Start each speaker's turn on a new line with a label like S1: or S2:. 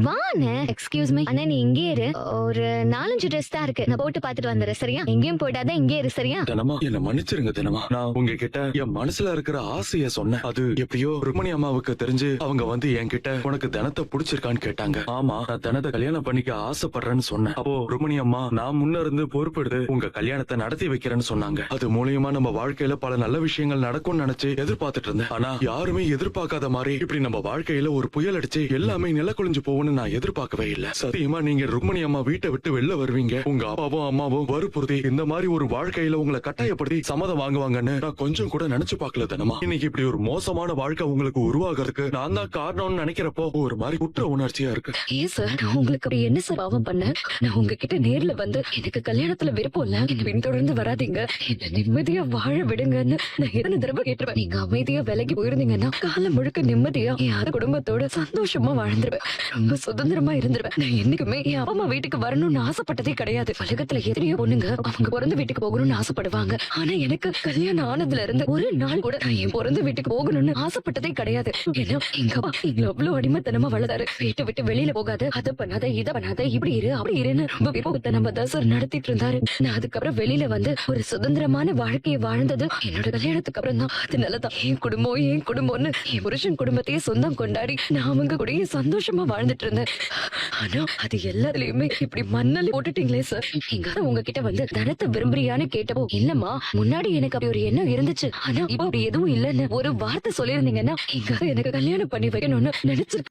S1: வாண்ணே. Excuse me. அண்ணா நீ இங்கே இரு. ஒரு 4-5 ட்ரெஸ் தான் இருக்கு. நான் போட்டு பாத்துட்டு வந்துடுறேன் சரியா? எங்கேயும் போயிடாத, இங்கே இரு சரியா?
S2: தினமா என்ன மன்னிச்சிருங்க தினமா. நான் உங்ககிட்ட என் மனசுல இருக்கிற ஆசைய சொன்னேன். அது எப்படியோ ருக்மணி அம்மாவுக்கு தெரிஞ்சு அவங்க வந்து என்கிட்ட உனக்கு தனத்தை புடிச்சிருக்கான்னு கேட்டாங்க. ஆமா, நான் தனத்தை கல்யாணம் பண்ணிக்க ஆசைப்படுறேன்னு சொன்னேன். அப்போ ருக்மணி அம்மா நான் முன்ன இருந்து பொறுப்பெடுத்து உங்க கல்யாணத்தை நடத்தி வைக்கிறேன்னு சொன்னாங்க. அது மூலியமா நம்ம வாழ்க்கையில பல நல்ல விஷயங்கள் நடக்கும்னு நினைச்சு எதிர்பார்த்துட்டு இருந்தேன். ஆனா யாருமே எதிர்பார்க்காத மாதிரி இப்படி நம்ம வாழ்க்கையில ஒரு புயல் அடிச்சு எல்லாமே நிலக்குழிஞ்சு போகும்னு நான் எதிர்பார்க்கவே இல்ல. சத்தியமா நீங்க ருக்மணி அம்மா வீட்டை விட்டு வெளில வருவீங்க, உங்க அப்பாவும் அம்மாவும் வற்புறுத்தி இந்த மாதிரி ஒரு வாழ்க்கையில உங்களை கட்டாயப்படுத்தி சம்மதம் வாங்குவாங்கன்னு நான் கொஞ்சம் கூட நினைச்சு பார்க்கல தினமா. இன்னைக்கு இப்படி ஒரு மோசமான வாழ்க்கை உங்களுக்கு உருவாகிறதுக்கு நான் தான் காரணம்னு நினைக்கிறப்போ ஒரு மாதிரி குற்ற உணர்ச்சியா இருக்கு.
S3: ஏன் சார், நான் உங்களுக்கு அப்படி என்ன சார் பாவம் பண்ண? நான் உங்ககிட்ட நேர்ல வந்து எனக்கு கல்யாணத்துல விருப்பம் இல்ல, என்ன பின்தொடர்ந்து வராதீங்க, என்ன நிம்மதியா வாழ விடுங்கன்னு நான் எத்தனை தடவை கேட்டுருவேன். நீங்க அமைதியா விலைக்கு போயிருந்தீங்கன்னா காலம் முழுக்க நிம்மதியா என் குடும்பத்தோட சந்தோஷமா வாழ்ந்துருவேன், ரொம்ப சுதந்திரமா இருந்துருவேன். நான் என்னைக்குமே என் அப்பா அம்மா வீட்டுக்கு வரணும்னு ஆசைப்பட்டதே கிடையாது. உலகத்துல எத்தனையோ பொண்ணுங்க அவங்க பிறந்த வீட்டுக்கு போகணும்னு ஆசைப்படுவாங்க. ஆனா எனக்கு கல்யாணம் ஆனதுல இருந்து ஒரு நாள் கூட நான் என் பிறந்த வீட்டுக்கு போகணும்னு ஆசைப்பட்டதே கிடையாது. ஏன்னா எங்க அப்பா எங்களை அவ்வளவு அடிமைத்தனமா வளர்த்தாரு. வீட்டை விட்டு வெளியில போகாத, அதை பண்ணாத, இதை பண்ணாத, இப்படி இரு அப்படி இருன்னு ரொம்ப விருப்பத்தனமா தான் சார் நடத்திட்டு இருந்தாரு. நான் அதுக்கப்புறம் வெளியில வந்து ஒரு சுதந்திரமான வாழ்க்கையை வாழ்ந்தது என்னோட கல்யாணத்துக்கு அப்புறம் தான். அதனாலதான் என் குடும்பம்னு என் புருஷன் குடும்பத்தையே சொந்தம் கொண்டாடி நான் அவங்க கூடயே சந்தோஷமா வாழ்ந்துட்டு இருந்தேன். ஆனா அது எல்லாத்துலயுமே இப்படி மண்ணல் போட்டுட்டீங்களே சார். எங்க உங்ககிட்ட வந்து தனத்தை விரும்புறியான்னு கேட்டப்போ இல்லம்மா, முன்னாடி எனக்கு அப்படி ஒரு எண்ணம் இருந்துச்சு, ஆனா இப்ப அப்படி எதுவும் இல்லன்னு ஒரு வார்த்தை சொல்லியிருந்தீங்கன்னா எங்க எனக்கு கல்யாணம் பண்ணி வைக்கணும்னு நினைச்சிருக்கேன்.